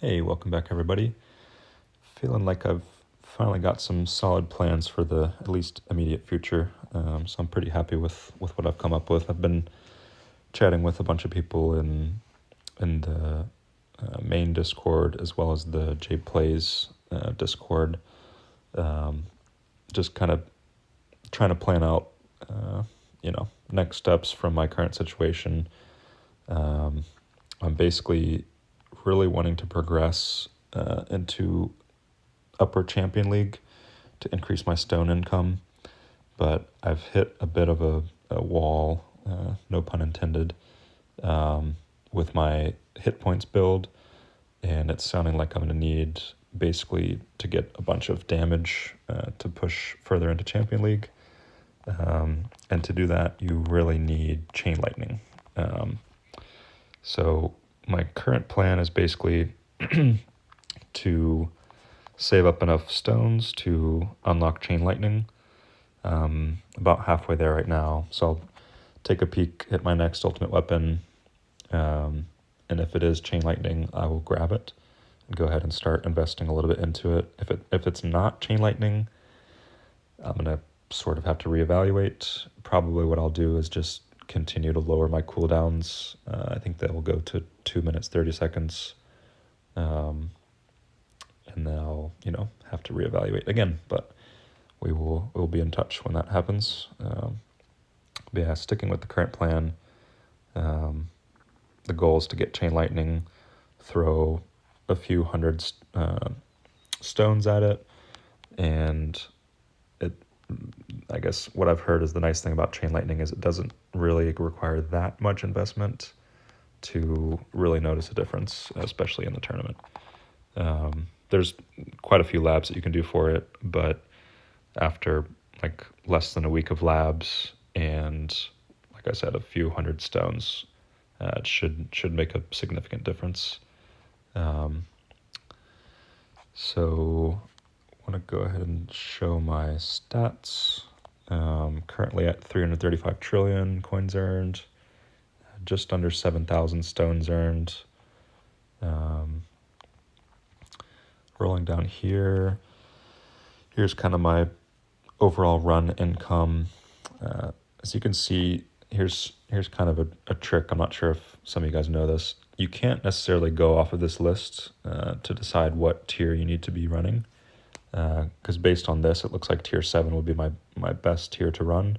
Hey, welcome back everybody. Feeling like I've finally got some solid plans for the at least immediate future. So I'm pretty happy with what I've come up with. I've been chatting with a bunch of people in the main Discord as well as the J Plays Discord. Just kind of trying to plan out, next steps from my current situation. I'm basically really wanting to progress into upper champion league to increase my stone income, but I've hit a bit of a wall, no pun intended, with my hit points build, and it's sounding like I'm going to need basically to get a bunch of damage to push further into champion league, and to do that you really need chain lightning. So my current plan is basically to save up enough stones to unlock chain lightning. About halfway there right now, so I'll take a peek at my next ultimate weapon, and if it is chain lightning, I will grab it and go ahead and start investing a little bit into it. If it's not chain lightning, I'm gonna sort of have to reevaluate. Probably what I'll do is just continue to lower my cooldowns. I think that will go to 2 minutes 30 seconds, and then I'll have to reevaluate again. But we'll be in touch when that happens. But yeah, sticking with the current plan. The goal is to get chain lightning, throw a few hundred stones at it, and I guess what I've heard is the nice thing about chain lightning is it doesn't really require that much investment to really notice a difference, especially in the tournament. There's quite a few labs that you can do for it, but after like less than a week of labs and, like I said, a few hundred stones, it should make a significant difference. So I want to go ahead and show my stats. Currently at 335 trillion coins earned, just under 7,000 stones earned. Rolling down here, here's kind of my overall run income. As you can see, here's kind of a trick. I'm not sure if some of you guys know this. You can't necessarily go off of this list to decide what tier you need to be running, because based on this, it looks like tier 7 would be my best tier to run.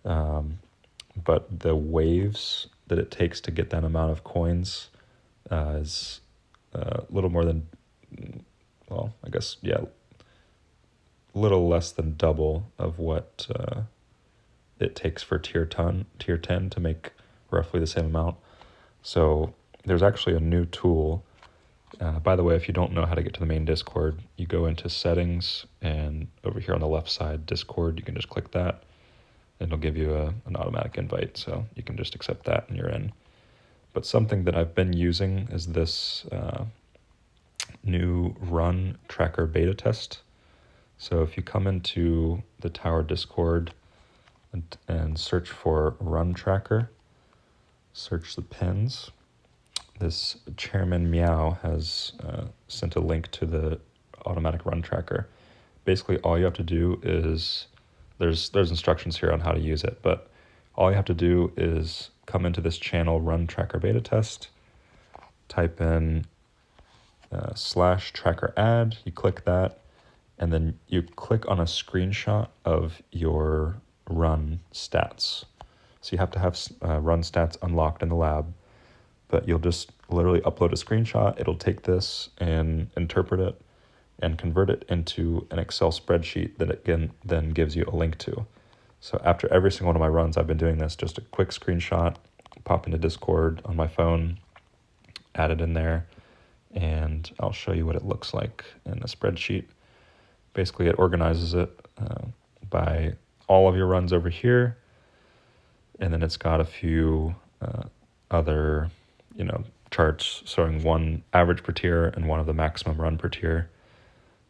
But the waves that it takes to get that amount of coins is a little more than, well, I guess, yeah, a little less than double of what it takes for tier 10 to make roughly the same amount. So there's actually a new tool. By the way, if you don't know how to get to the main Discord, you go into settings, and over here on the left side, Discord, you can just click that and it'll give you an automatic invite. So you can just accept that and you're in. But something that I've been using is this new run tracker beta test. So if you come into the Tower Discord and search for run tracker, search the pins, this Chairman Meow has sent a link to the automatic run tracker. Basically, all you have to do is, there's instructions here on how to use it, but all you have to do is come into this channel run tracker beta test, type in /tracker add, you click that, and then you click on a screenshot of your run stats. So you have to have run stats unlocked in the lab, but you'll just literally upload a screenshot. It'll take this and interpret it and convert it into an Excel spreadsheet that it then gives you a link to. So after every single one of my runs, I've been doing this, just a quick screenshot, pop into Discord on my phone, add it in there, and I'll show you what it looks like in the spreadsheet. Basically, it organizes it by all of your runs over here, and then it's got a few other, charts showing one average per tier and one of the maximum run per tier.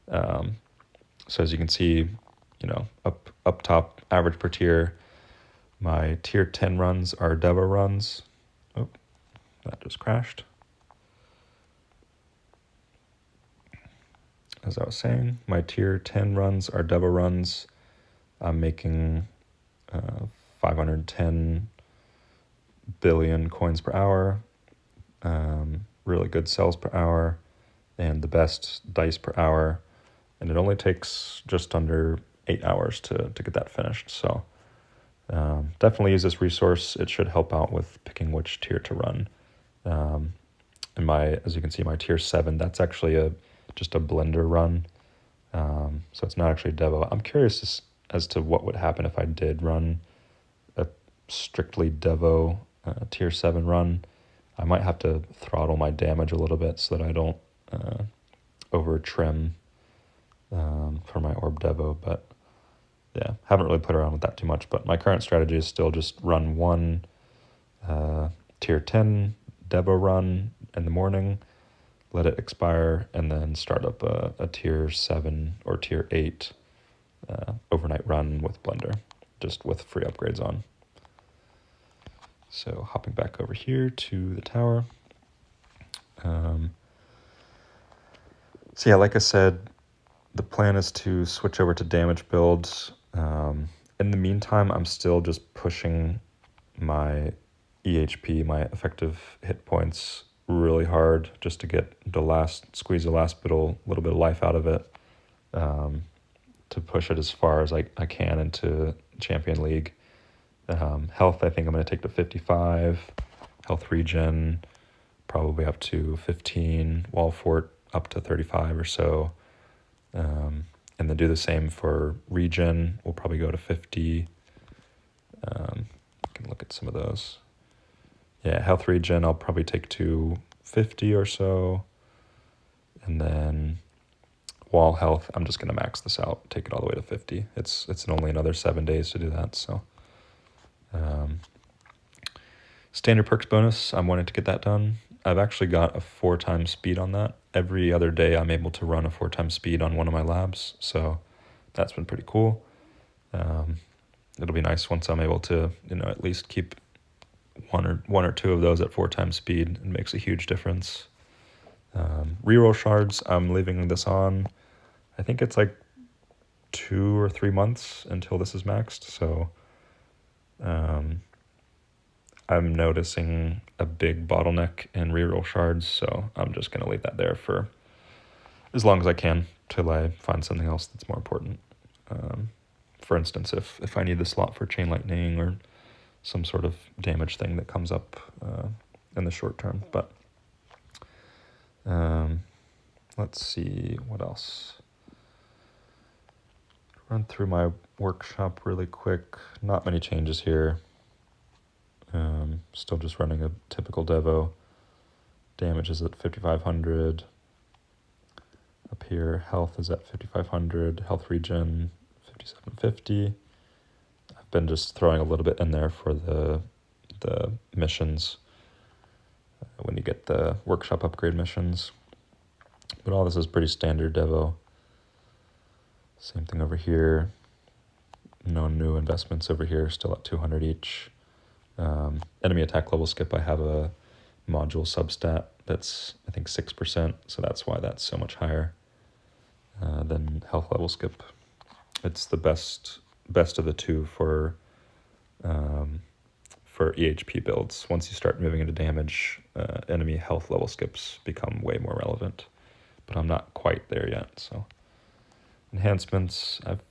So as you can see, up top, average per tier, my tier 10 runs are Devo runs. Oh, that just crashed. as I was saying, my tier 10 runs are Devo runs. I'm making 510 billion coins per hour, really good sells per hour, and the best dice per hour. And it only takes just under 8 hours to get that finished. So definitely use this resource. It should help out with picking which tier to run. And as you can see, my tier 7, that's actually just a blender run. So it's not actually Devo. I'm curious as to what would happen if I did run a strictly Devo tier 7 run. I might have to throttle my damage a little bit so that I don't over trim for my Orb Devo, but yeah, haven't really put around with that too much. But my current strategy is still just run one tier 10 Devo run in the morning, let it expire, and then start up a tier 7 or tier 8 overnight run with Blender, just with free upgrades on. So hopping back over here to the tower. So yeah, like I said, the plan is to switch over to damage builds. In the meantime, I'm still just pushing my EHP, my effective hit points, really hard just to squeeze the last little bit of life out of it, to push it as far as I can into Champion League. Health, I think I'm going to take to 55. Health regen, probably up to 15. Wall fort, up to 35 or so. And then do the same for regen. We'll probably go to 50. You can look at some of those. Yeah, health regen, I'll probably take to 50 or so. And then wall health, I'm just going to max this out, take it all the way to 50. It's only another 7 days to do that, so. Standard perks bonus, I'm wanting to get that done. I've actually got a 4x speed on that. Every other day I'm able to run a 4x speed on one of my labs, so that's been pretty cool. It'll be nice once I'm able to, at least keep one or two of those at 4x speed. It makes a huge difference. Reroll shards, I'm leaving this on. I think it's like 2 or 3 months until this is maxed, so I'm noticing a big bottleneck in reroll shards, so I'm just going to leave that there for as long as I can till I find something else that's more important. For instance, if I need the slot for chain lightning or some sort of damage thing that comes up in the short term. But let's see what else. Run through my workshop really quick. Not many changes here. Still just running a typical Devo. Damage is at 5,500. Up here, health is at 5,500. Health regen, 5,750. I've been just throwing a little bit in there for the missions when you get the workshop upgrade missions. But all this is pretty standard Devo. Same thing over here. No new investments over here, still at 200 each. Enemy attack level skip, I have a module substat that's, I think, 6%, so that's why that's so much higher than health level skip. It's the best of the two for EHP builds. Once you start moving into damage, enemy health level skips become way more relevant, but I'm not quite there yet. So enhancements, I've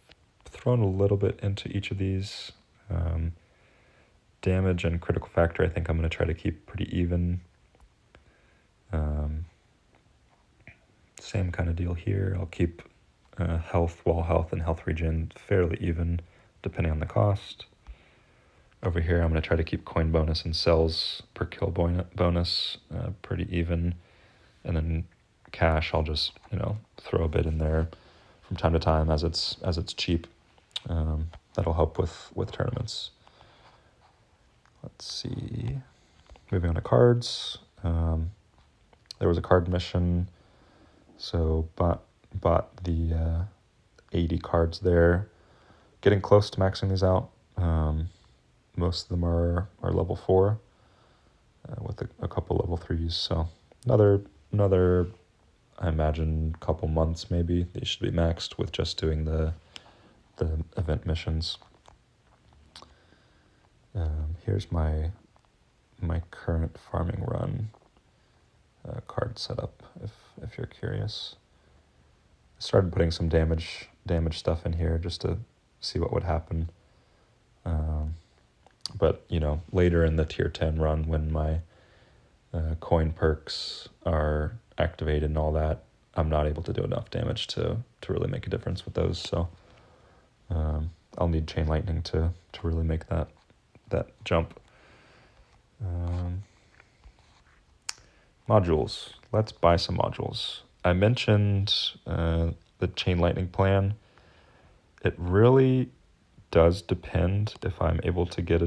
thrown a little bit into each of these. Damage and critical factor, I think I'm going to try to keep pretty even. Same kind of deal here. I'll keep health, wall health, and health regen fairly even, depending on the cost. Over here, I'm going to try to keep coin bonus and cells per kill bonus pretty even. And then cash, I'll just throw a bit in there from time to time as it's cheap. That'll help with tournaments. Let's see. Moving on to cards. There was a card mission, so bought the 80 cards there. Getting close to maxing these out. Most of them are level 4, with a couple level 3s. So another I imagine a couple months maybe. They should be maxed with just doing the event missions. Here's my current farming run card setup, if you're curious. I started putting some damage stuff in here just to see what would happen. But, later in the tier 10 run, when my coin perks are activated and all that, I'm not able to do enough damage to really make a difference with those. So I'll need Chain Lightning to really make that jump. Modules. Let's buy some modules. I mentioned the Chain Lightning plan. It really does depend if I'm able to get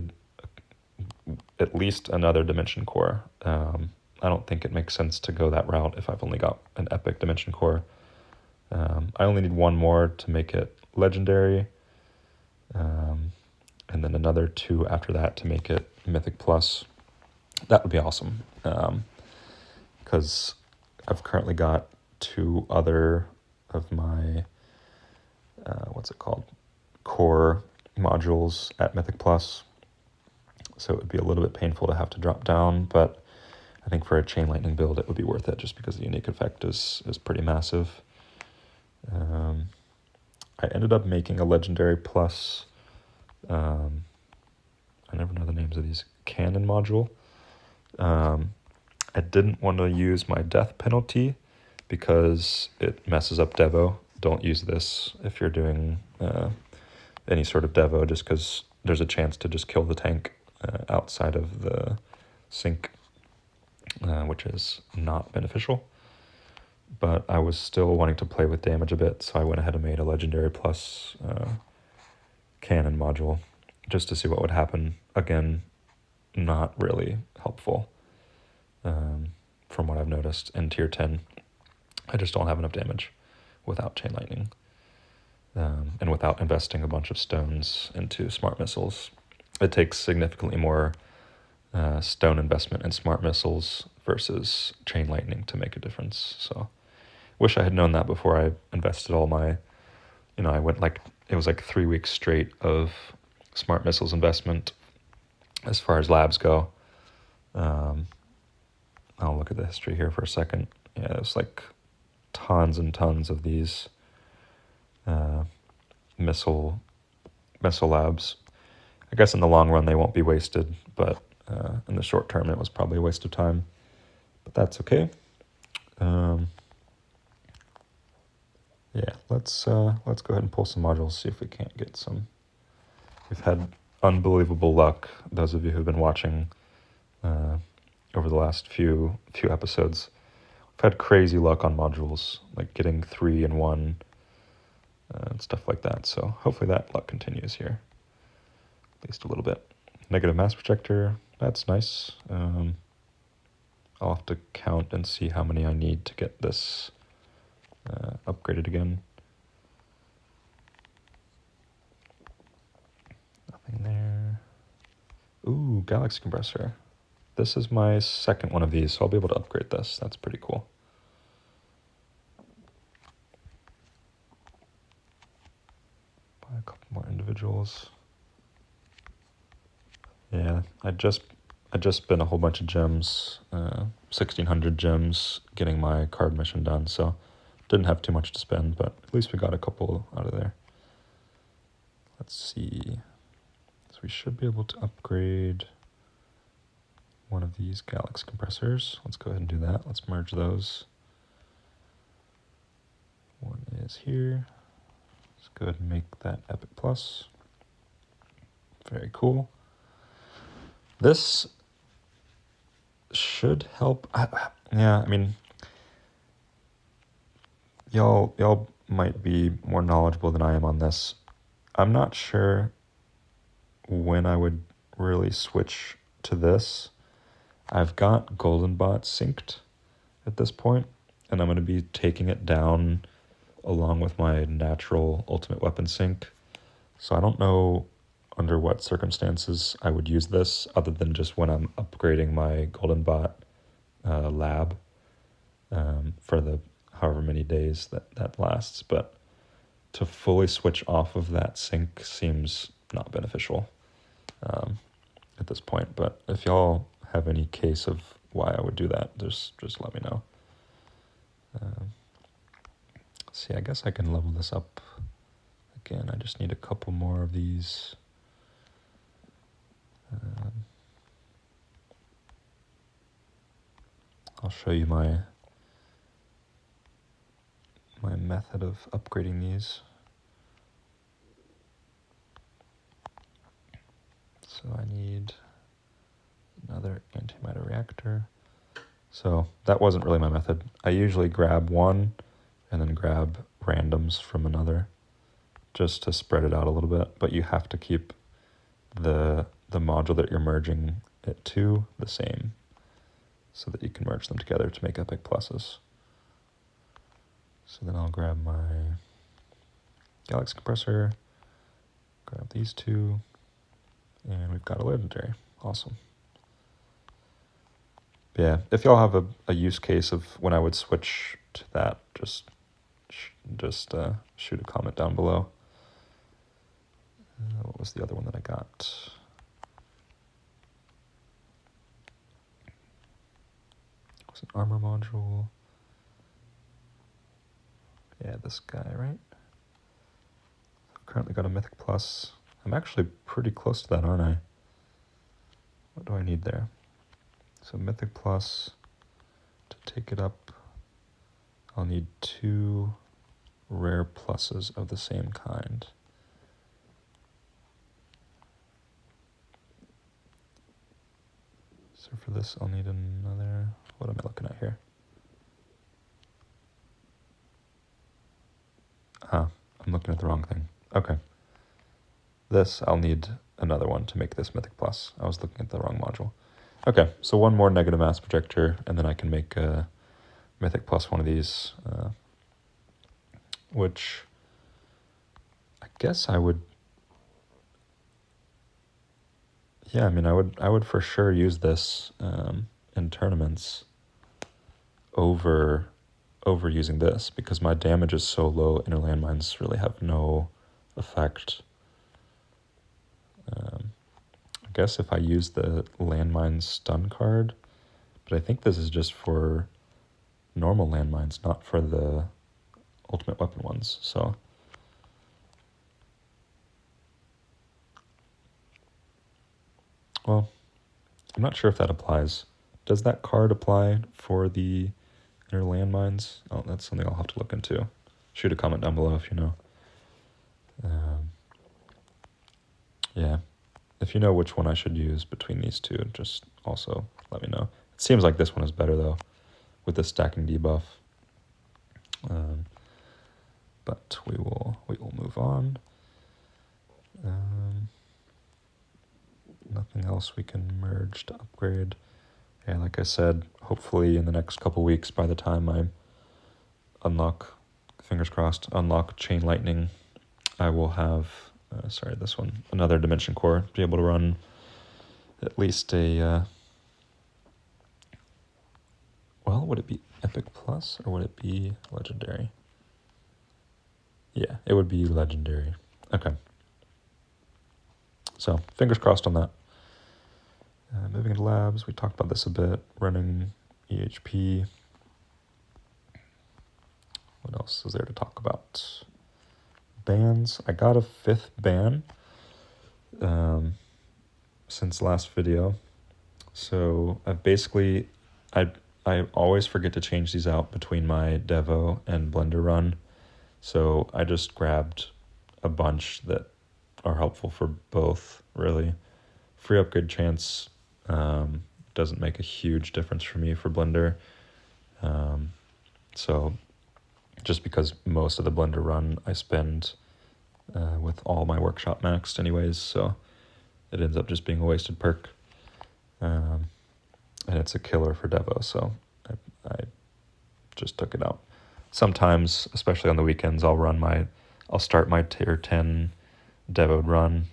at least another Dimension Core. I don't think it makes sense to go that route if I've only got an epic Dimension Core. I only need one more to make it legendary, and then another 2 after that to make it Mythic Plus. That would be awesome, because I've currently got 2 other of my, core modules at Mythic Plus. So it would be a little bit painful to have to drop down, but I think for a Chain Lightning build, it would be worth it just because the unique effect is pretty massive. I ended up making a Legendary Plus, I never know the names of these, cannon module. I didn't want to use my death penalty because it messes up Devo. Don't use this if you're doing any sort of Devo, just because there's a chance to just kill the tank outside of the sink, which is not beneficial. But I was still wanting to play with damage a bit, so I went ahead and made a Legendary Plus cannon module just to see what would happen. Again, not really helpful from what I've noticed in tier 10. I just don't have enough damage without Chain Lightning, and without investing a bunch of stones into smart missiles. It takes significantly more stone investment in smart missiles versus Chain Lightning to make a difference. So wish I had known that before I invested all my, I went it was 3 weeks straight of smart missiles investment as far as labs go. I'll look at the history here for a second. Yeah, there's tons and tons of these missile labs. I guess in the long run they won't be wasted, but in the short term it was probably a waste of time. But that's okay. Yeah, let's go ahead and pull some modules, see if we can't get some. We've had unbelievable luck, those of you who've been watching over the last few episodes. We've had crazy luck on modules, like getting 3 in 1 and stuff like that. So hopefully that luck continues here, at least a little bit. Negative mass projector, that's nice. I'll have to count and see how many I need to get this upgraded again. Nothing there. Ooh, galaxy compressor. This is my second one of these, so I'll be able to upgrade this. That's pretty cool. Buy a couple more individuals. Yeah, I just spent a whole bunch of gems, 1,600 gems getting my card mission done, so didn't have too much to spend, but at least we got a couple out of there. Let's see. So we should be able to upgrade one of these galaxy compressors. Let's go ahead and do that. Let's merge those. One is here. Let's go ahead and make that Epic Plus. Very cool. This should help. Yeah, I mean, y'all might be more knowledgeable than I am on this. I'm not sure when I would really switch to this. I've got Golden Bot synced at this point, and I'm going to be taking it down along with my natural ultimate weapon sync. So I don't know under what circumstances I would use this other than just when I'm upgrading my Golden Bot lab for the however many days that lasts, but to fully switch off of that sync seems not beneficial at this point. But if y'all have any case of why I would do that, just let me know. See, I guess I can level this up again. I just need a couple more of these. I'll show you my method of upgrading these. So I need another antimatter reactor. So that wasn't really my method. I usually grab one and then grab randoms from another just to spread it out a little bit, but you have to keep the module that you're merging it to the same so that you can merge them together to make epic pluses. So then I'll grab my Galaxy compressor, grab these two, and we've got a legendary. Awesome. But yeah, if y'all have a use case of when I would switch to that, just shoot a comment down below. What was the other one that I got? It was an armor module. Yeah, this guy, right? I've currently got a Mythic Plus. I'm actually pretty close to that, aren't I? What do I need there? So Mythic Plus, to take it up, I'll need 2 rare pluses of the same kind. So for this, I'll need another, what am I looking at here? I'm looking at the wrong thing. Okay. This, I'll need another one to make this Mythic Plus. I was looking at the wrong module. Okay, so one more negative mass projector, and then I can make a Mythic Plus one of these, which I guess I would, yeah, I mean, I would for sure use this in tournaments over using this, because my damage is so low, inner landmines really have no effect. I guess if I use the landmine stun card, but I think this is just for normal landmines, not for the ultimate weapon ones, so. Well, I'm not sure if that applies. Does that card apply for the inner landmines? Oh, that's something I'll have to look into. Shoot a comment down below if you know. Yeah. If you know which one I should use between these two, just also let me know. It seems like this one is better, though, with the stacking debuff. But we will move on. Nothing else we can merge to upgrade. Yeah, like I said, hopefully in the next couple weeks, by the time I unlock, fingers crossed, unlock Chain Lightning, I will have, this one, another Dimension Core, be able to run at least a, well, would it be Epic Plus or would it be Legendary? Yeah, it would be Legendary. Okay. So, fingers crossed on that. Moving into labs, we talked about this a bit, running EHP. What else is there to talk about? Bans. I got a 5th ban since last video. So I always forget to change these out between my Devo and Blender run. So I just grabbed a bunch that are helpful for both, really. Free upgrade chance doesn't make a huge difference for me for Blender. So just because most of the Blender run I spend with all my workshop maxed anyways, so it ends up just being a wasted perk. And it's a killer for Devo, so I just took it out. Sometimes, especially on the weekends, I'll start my tier 10 Devoed run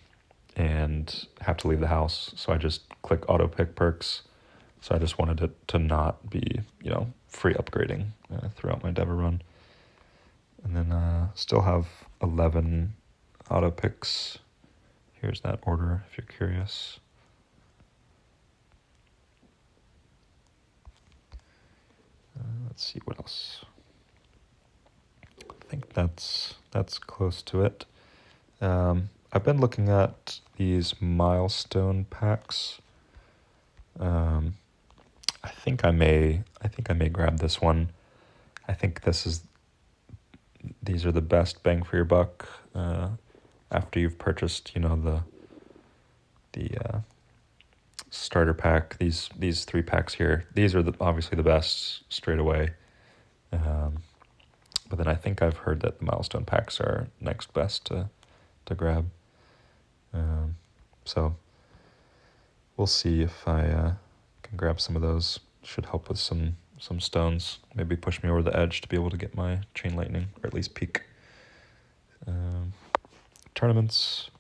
and have to leave the house, so I just click auto pick perks, So I just wanted it to not be, free upgrading throughout my Dever run. And then still have 11 auto picks. Here's that order if you're curious. Let's see what else. I think that's close to it. I've been looking at these milestone packs. I think I may grab this one. I think these are the best bang for your buck after you've purchased, the starter pack. These 3 packs here. These are obviously the best straight away. But then I think I've heard that the milestone packs are next best to grab. So we'll see if I can grab some of those. Should help with some stones. Maybe push me over the edge to be able to get my chain lightning, or at least peak. Tournaments.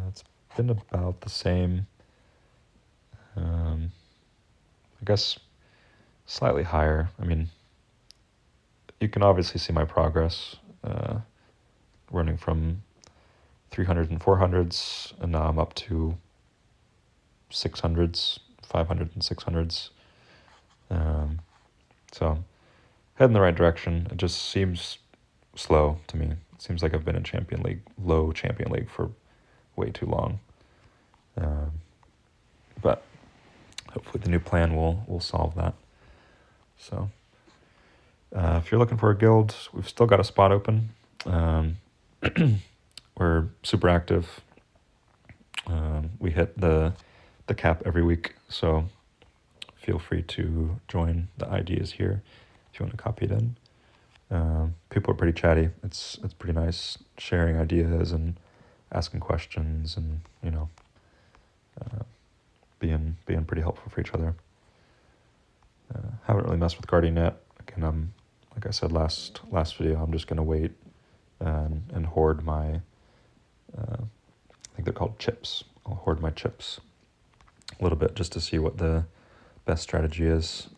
It's been about the same. I guess slightly higher. I mean, you can obviously see my progress running from 300s and 400s, and now I'm up to 600s, 500s and 600s. So heading in the right direction. It just seems slow to me. It seems like I've been in low Champion League for way too long. But hopefully the new plan will solve that. So if you're looking for a guild, we've still got a spot open. We're super active. We hit the cap every week, so feel free to join. The ID is here if you want to copy it in. People are pretty chatty. It's pretty nice sharing ideas and asking questions, and being pretty helpful for each other. Haven't really messed with Guardian yet. Again, like I said last video, I'm just gonna wait and hoard my. I think they're called chips. I'll hoard my chips a little bit just to see what the best strategy is.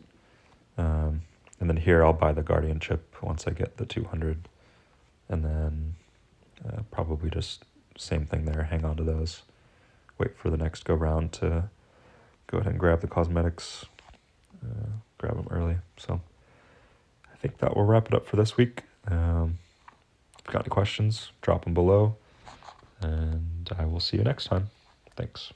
And then here I'll buy the Guardian chip once I get the 200. And then probably just same thing there, hang on to those. Wait for the next go round to go ahead and grab the cosmetics. Grab them early. So I think that will wrap it up for this week. If you've got any questions, drop them below. And I will see you next time. Thanks.